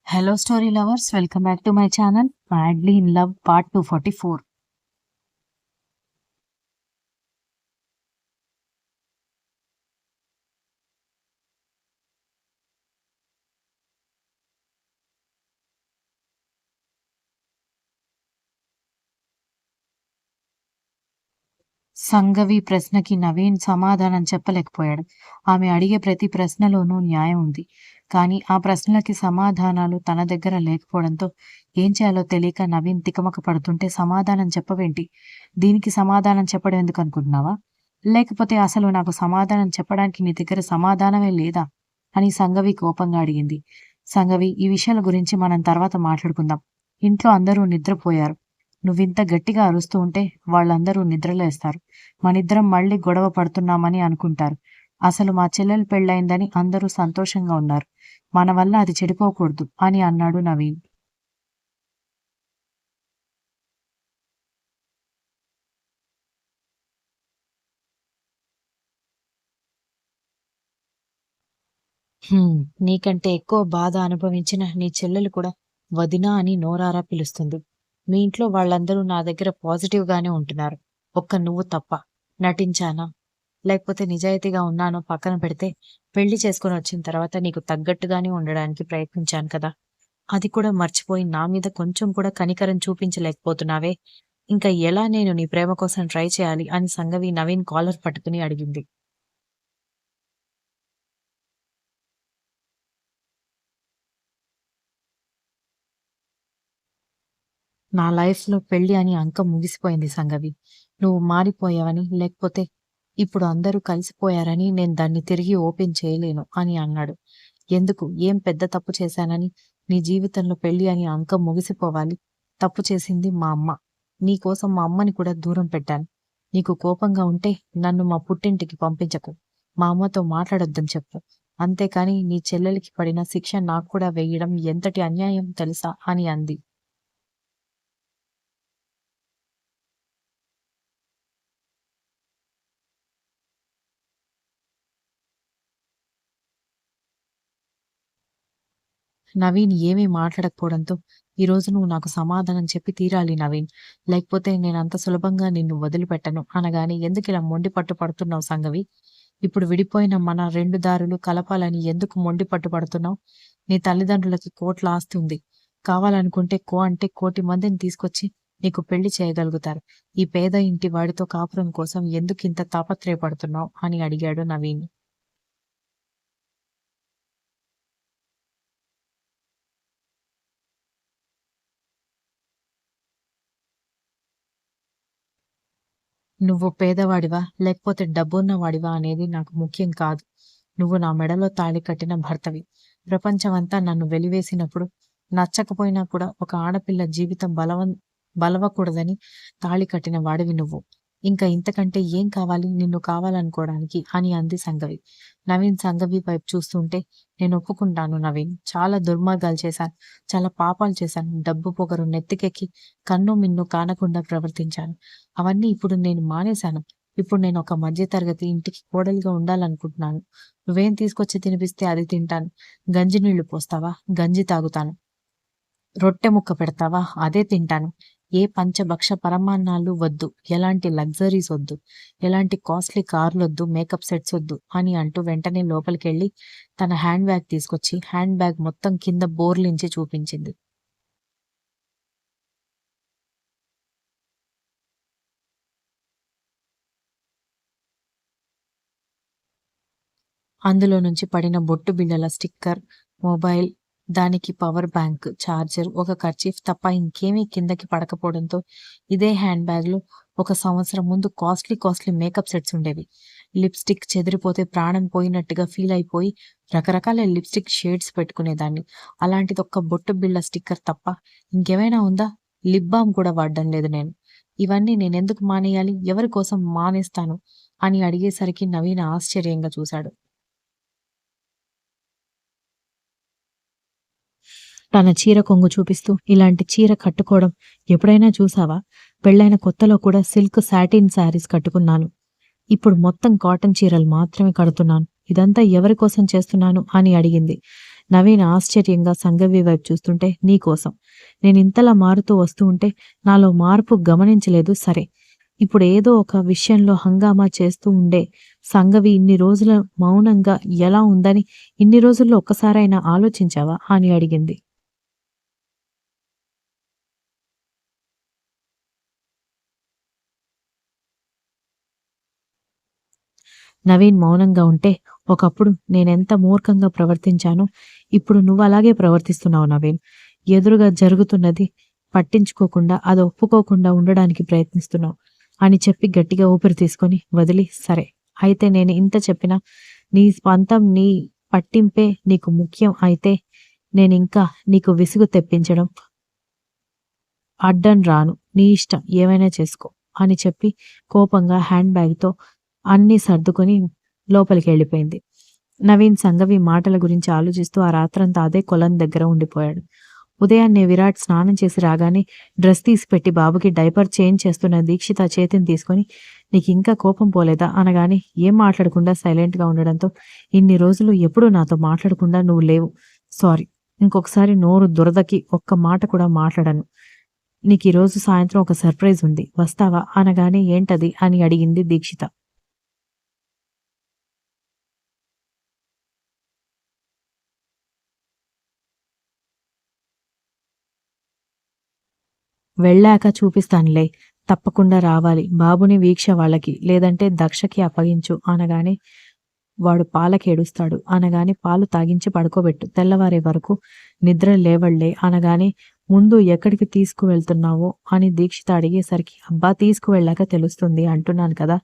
Hello, story lovers. Welcome back to my channel, Madly in Love Part 244. Sanghavi ప్రశ్నకి నవీన్ సమాధానం చెప్పలేకపోయాడు. ఆమె అడిగే ప్రతి ప్రశ్నలోనూ న్యాయం ఉంది. కానీ ఆ ప్రశ్నలకి సమాధానాలు తన దగ్గర లేకపోవడంతో ఏం చేయాలో తెలియక నవీన్ తికమక పడుతుంటే సమాధానం చెప్పవేంటి? దీనికి సమాధానం చెప్పడం ఎందుకు అనుకుంటున్నావా? లేకపోతే అసలు నాకు సమాధానం చెప్పడానికి నీ దగ్గర సమాధానమే లేదా? అని సంఘవి కోపంగా అడిగింది. సంఘవి, ఈ విషయాల గురించి మనం తర్వాత మాట్లాడుకుందాం. ఇంట్లో అందరూ నిద్రపోయారు. నువ్వింత గట్టిగా అరుస్తూ ఉంటే వాళ్ళందరూ నిద్రలేస్తారు. మనిద్దరం మళ్ళీ గొడవ పడుతున్నామని అనుకుంటారు. అసలు మా చెల్లెలు పెళ్ళయిందని అందరూ సంతోషంగా ఉన్నారు. మన వల్ల అది చెడిపోకూడదు అని అన్నాడు నవీన్. నీకంటే ఎక్కువ బాధ అనుభవించిన నీ చెల్లెలు కూడా వదినా అని నోరారా పిలుస్తుంది. మీ ఇంట్లో వాళ్ళందరూ నా దగ్గర పాజిటివ్ గానే ఉంటున్నారు. ఒక్క నువ్వు తప్ప. నటించానా లేకపోతే నిజాయితీగా ఉన్నానో పక్కన పెడితే, పెళ్లి చేసుకొని వచ్చిన తర్వాత నీకు తగ్గట్టుగానే ఉండడానికి ప్రయత్నించాను కదా! అది కూడా మర్చిపోయి నా మీద కొంచెం కూడా కనికరం చూపించలేకపోతున్నావే! ఇంకా ఎలా నేను నీ ప్రేమ కోసం ట్రై చేయాలి అని సంగవి నవీన్ కాలర్ పట్టుకుని అడిగింది. నా లైఫ్‌లో పెళ్లి అని అంకం ముగిసిపోయింది సంగవి. నువ్వు మారిపోయావని, లేకపోతే ఇప్పుడు అందరూ కలిసిపోయారని నేను దాన్ని తిరిగి ఓపెన్ చేయలేను అని అన్నాడు. ఎందుకు? ఏం పెద్ద తప్పు చేశానని నీ జీవితంలో పెళ్లి అని అంకం ముగిసిపోవాలి? తప్పు చేసింది మా అమ్మ. నీకోసం మా అమ్మని కూడా దూరం పెట్టాను. నీకు కోపంగా ఉంటే నన్ను మా పుట్టింటికి పంపించకు. మా అమ్మతో మాట్లాడొద్దని చెప్పు. అంతేకాని నీ చెల్లెలికి పడిన శిక్ష నాకు కూడా వేయడం ఎంతటి అన్యాయం తెలుసా అని అంది. నవీన్ ఏమీ మాట్లాడకపోవడంతో, "ఈరోజు నువ్వు నాకు సమాధానం చెప్పి తీరాలి నవీన్. లేకపోతే నేనంత సులభంగా నిన్ను వదిలిపెట్టను" అనగానే, "ఎందుకిలా మొండి పట్టు పడుతున్నావు సంగవి? ఇప్పుడు విడిపోయిన మన 2 దారులు కలపాలని ఎందుకు మొండి పట్టు పడుతున్నావు? నీ తల్లిదండ్రులకి కోట్ల ఆస్తి ఉంది. కావాలనుకుంటే అంటే 1,00,00,000 మందిని తీసుకొచ్చి నీకు పెళ్లి చేయగలుగుతారు. ఈ పేద ఇంటి వాడితో కాపురం కోసం ఎందుకింత తాపత్రయపడుతున్నావు?" అని అడిగాడు నవీన్. నువ్వు పేదవాడివా? లేకపోతే డబ్బున్నవాడివా అనేది నాకు ముఖ్యం కాదు. నువ్వు నా మెడలో తాళి కట్టిన భర్తవి. ప్రపంచమంతా నన్ను వెలివేసినప్పుడు, నచ్చకపోయినా కూడా ఒక ఆడపిల్ల జీవితం బలవకూడదని తాళి కట్టిన వాడివి నువ్వు. ఇంకా ఇంతకంటే ఏం కావాలి నిన్ను కావాలనుకోడానికి అని అంది సంగవి. నవీన్ సంగవి వైపు చూస్తుంటే, నేను ఒప్పుకుంటాను నవీన్. చాలా దుర్మార్గాలు చేశాను. చాలా పాపాలు చేశాను. డబ్బు పొగరు నెత్తికెక్కి కన్ను మిన్ను కానకుండా ప్రవర్తించాను. అవన్నీ ఇప్పుడు నేను మానేశాను. ఇప్పుడు నేను ఒక మధ్య తరగతి ఇంటికి కోడలిగా ఉండాలనుకుంటున్నాను. నువ్వేం తీసుకొచ్చి తినిపిస్తే అది తింటాను. గంజి నీళ్లు పోస్తావా? గంజి తాగుతాను. రొట్టె ముక్క పెడతావా? అదే తింటాను. ఏ పంచభక్ష పరమాన్నాలు వద్దు. ఎలాంటి లగ్జరీస్ వద్దు. ఎలాంటి కాస్ట్‌లీ కార్‌లొద్దు, మేకప్ సెట్స్ వద్దు అని అంటూ వెంటనే లోపలికెళ్ళి తన హ్యాండ్ బ్యాగ్ తీసుకొచ్చి హ్యాండ్ బ్యాగ్ మొత్తం కింద బోర్లించి చూపించింది. అందులో నుంచి పడిన బొట్టు బిళ్ళల స్టిక్కర్, మొబైల్, దానికి పవర్ బ్యాంక్, చార్జర్, ఒక కర్చీఫ్ తప్ప ఇంకేమీ కిందకి పడకపోవడంతో ఇదే హ్యాండ్ బ్యాగ్‌లో ఒక సంవత్సరం ముందు కాస్ట్‌లీ మేకప్ సెట్స్ ఉండేవి. లిప్‌స్టిక్ చెదిరిపోతే ప్రాణం పోయినట్టుగా ఫీల్ అయిపోయి రకరకాల లిప్‌స్టిక్ షేడ్స్ పెట్టుకునేదాన్ని. అలాంటిది ఒక్క బొట్టు బిళ్ళ స్టిక్కర్ తప్ప ఇంకేమైనా ఉందా? లిప్ బామ్ కూడా వాడడం లేదు నేను. ఇవన్నీ నేనెందుకు మానేయాలి? ఎవరి కోసం మానేస్తాను? అని అడిగేసరికి నవీన్ ఆశ్చర్యంగా చూశాడు. తన చీర కొంగు చూపిస్తూ, "ఇలాంటి చీర కట్టుకోవడం ఎప్పుడైనా చూసావా? పెళ్ళైన కొత్తలో కూడా సిల్క్ సాటిన్ శారీస్ కట్టుకున్నాను. ఇప్పుడు మొత్తం కాటన్ చీరలు మాత్రమే కడుతున్నాను. ఇదంతా ఎవరి కోసం చేస్తున్నాను?" అని అడిగింది. నవీన్ ఆశ్చర్యంగా సంఘవి వైపు చూస్తుంటే నీకోసం. నేనింతలా మారుతూ వస్తూ ఉంటే నాలో మార్పు గమనించలేదు సరే. ఇప్పుడు ఏదో ఒక విషయంలో హంగామా చేస్తూ ఉండే సంఘవి ఇన్ని రోజుల మౌనంగా ఎలా ఉందని ఇన్ని రోజుల్లో ఒక్కసారైనా ఆలోచించావా అని అడిగింది. నవీన్ మౌనంగా ఉంటే ఒకప్పుడు నేనెంత మూర్ఖంగా ప్రవర్తించానో ఇప్పుడు నువ్వలాగే ప్రవర్తిస్తున్నావు నవీన్. ఎదురుగా జరుగుతున్నది పట్టించుకోకుండా అది ఒప్పుకోకుండా ఉండడానికి ప్రయత్నిస్తున్నావు అని చెప్పి గట్టిగా ఊపిరి తీసుకొని వదిలి సరే. అయితే నేను ఇంత చెప్పినా నీ స్వంతం నీ పట్టింపే నీకు ముఖ్యం అయితే నేనింకా నీకు విసుగు తెప్పించడం అడ్డం రాను. నీ ఇష్టం ఏమైనా చేసుకో అని చెప్పి కోపంగా హ్యాండ్ బ్యాగ్‌తో అన్నీ సర్దుకొని లోపలికెళ్ళిపోయింది. నవీన్ సంఘవి మాటల గురించి ఆలోచిస్తూ ఆ రాత్రంతా అదే కొలను దగ్గర ఉండిపోయాడు. ఉదయాన్నే విరాట్ స్నానం చేసి రాగానే డ్రెస్ తీసిపెట్టి బాబుకి డైపర్ చేంజ్ చేస్తున్న దీక్షిత చేతిని తీసుకొని నీకింకా కోపం పోలేదా అనగానే ఏం మాట్లాడకుండా సైలెంట్‌గా ఉండడంతో ఇన్ని రోజులు ఎప్పుడూ నాతో మాట్లాడకుండా నువ్వు లేవు. సారీ. ఇంకొకసారి నోరు దురదకి ఒక్క మాట కూడా మాట్లాడను. నీకీరోజు సాయంత్రం ఒక సర్ప్రైజ్ ఉంది. వస్తావా? అనగానే ఏంటది? అని అడిగింది దీక్షిత. వెళ్ళాక చూపిస్తానులే. తప్పకుండా రావాలి. బాబుని వీక్ష వాళ్ళకి, లేదంటే దక్షకి అప్పగించు అనగానే వాడు పాలకేడుస్తాడు అనగానే పాలు తాగించి పడుకోబెట్టు. తెల్లవారే వరకు నిద్ర లేవళ్లే అనగానే ముందు ఎక్కడికి తీసుకువెళ్తున్నావో అని దీక్షిత అడిగేసరికి అబ్బా తీసుకువెళ్ళాక తెలుస్తుంది అంటున్నాను కదా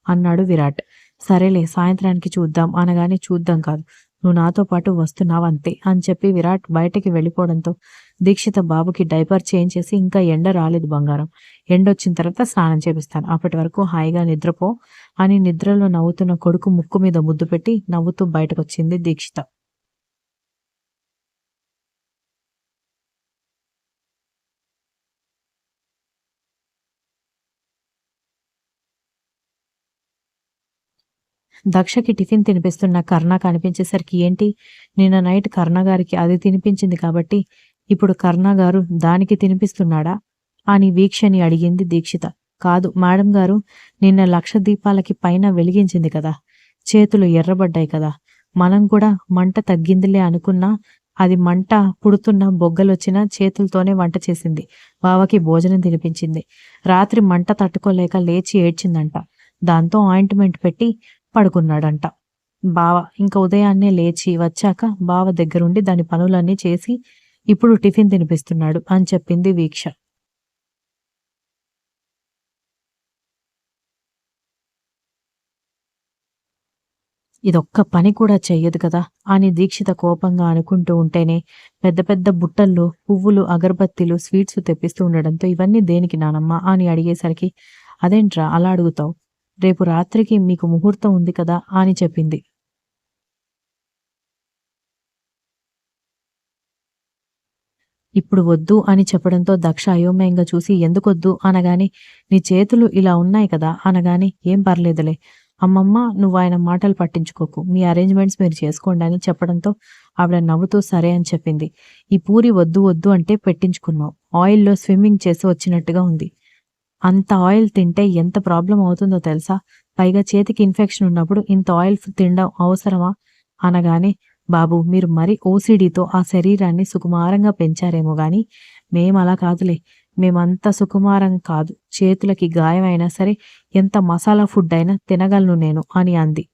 అన్నాడు విరాట్. సరేలే సాయంత్రానికి చూద్దాం అనగానే చూద్దాం కాదు. నువ్వు నాతో పాటు వస్తున్నావంతే అని చెప్పి విరాట్ బయటికి వెళ్ళిపోవడంతో దీక్షిత బాబుకి డైపర్ చేంజ్ చేసి ఇంకా ఎండ రాలేదు బంగారం. ఎండొచ్చిన తర్వాత స్నానం చేపిస్తాను. అప్పటి వరకు హాయిగా నిద్రపో అని నిద్రలో నవ్వుతున్న కొడుకు ముక్కు మీద ముద్దు పెట్టి నవ్వుతూ బయటకొచ్చింది దీక్షిత. దక్షకి టిఫిన్ తినిపిస్తున్న కర్ణ కనిపించేసరికి ఏంటి నిన్న నైట్ కర్ణగారికి అది తినిపించింది కాబట్టి ఇప్పుడు కర్ణగారు దానికి తినిపిస్తున్నాడా అని వీక్షని అడిగింది దీక్షిత. కాదు మేడం గారు నిన్న 1,00,000 దీపాలకి పైన వెలిగించింది కదా, చేతులు ఎర్రబడ్డాయి కదా, మనం కూడా మంట తగ్గిందిలే అనుకున్నా అది మంట పుడుతున్న బొగ్గలొచ్చిన చేతులతోనే వంట చేసింది. బావకి భోజనం తినిపించింది. రాత్రి మంట తట్టుకోలేక లేచి ఏడ్చిందంట. దాంతో ఆయింట్మెంట్ పెట్టి పడుకున్నాడంట బావ. ఇంక ఉదయాన్నే లేచి వచ్చాక బావ దగ్గరుండి దాని పనులన్నీ చేసి ఇప్పుడు టిఫిన్ తినిపిస్తున్నాడు అని చెప్పింది వీక్ష. ఇదొక్క పని కూడా చెయ్యదు కదా అని దీక్షిత కోపంగా అనుకుంటూ ఉంటేనే పెద్ద పెద్ద బుట్టల్లో పువ్వులు అగరబత్తీలు స్వీట్స్ తెప్పిస్తూ ఉండడంతో ఇవన్నీ దేనికి నానమ్మ అని అడిగేసరికి అదేంట్రా అలా అడుగుతావు, రేపు రాత్రికి మీకు ముహూర్తం ఉంది కదా అని చెప్పింది. ఇప్పుడు వద్దు అని చెప్పడంతో దక్ష అయోమయంగా చూసి ఎందుకొద్దు అనగానే నీ చేతులు ఇలా ఉన్నాయి కదా అనగానే ఏం పర్లేదులే అమ్మమ్మ నువ్వు ఆయన మాటలు పట్టించుకోకు, మీ అరేంజ్మెంట్స్ మీరు చేసుకోండి అని చెప్పడంతో ఆవిడ నవ్వుతూ సరే అని చెప్పింది. ఈ పూరి వద్దు వద్దు అంటే పెట్టించుకున్నావు, ఆయిల్లో స్విమ్మింగ్ చేసి వచ్చినట్టుగా ఉంది. అంత ఆయిల్ తింటే ఎంత ప్రాబ్లం అవుతుందో తెలుసా, పైగా చేతికి ఇన్ఫెక్షన్ ఉన్నప్పుడు ఇంత ఆయిల్ తినడం అవసరమా అనగానే బాబు మీరు మరీ ఓసిడీతో ఆ శరీరాన్ని సుకుమారంగా పెంచారేమో గాని మేమలా కాదులే, మేమంత సుకుమారం కాదు, చేతులకి గాయమైనా సరే ఎంత మసాలా ఫుడ్ అయినా తినగలను నేను అని అంది.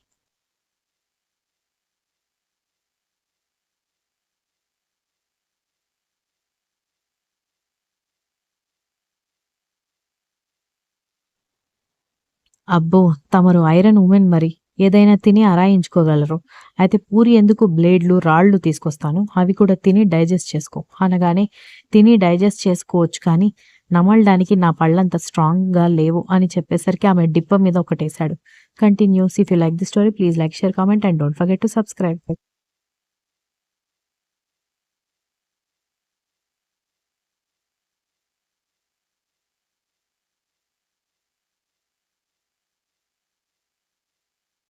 అబ్బో! తమరు ఐరన్ వుమెన్ మరి. ఏదైనా తిని అరాయించుకోగలరు. అయితే పూరి ఎందుకు బ్లేడ్లు, రాళ్ళు తీసుకొస్తాను. అవి కూడా తిని డైజెస్ట్ చేసుకో అనగానే తిని డైజెస్ట్ చేసుకోవచ్చు కానీ నమలడానికి నా పళ్ళంత స్ట్రాంగ్‌గా లేవు అని చెప్పేసరికి ఆమె డిప్ప మీద ఒకటేశాడు. Continues. If you like the story please like, share, comment and don't forget to subscribe.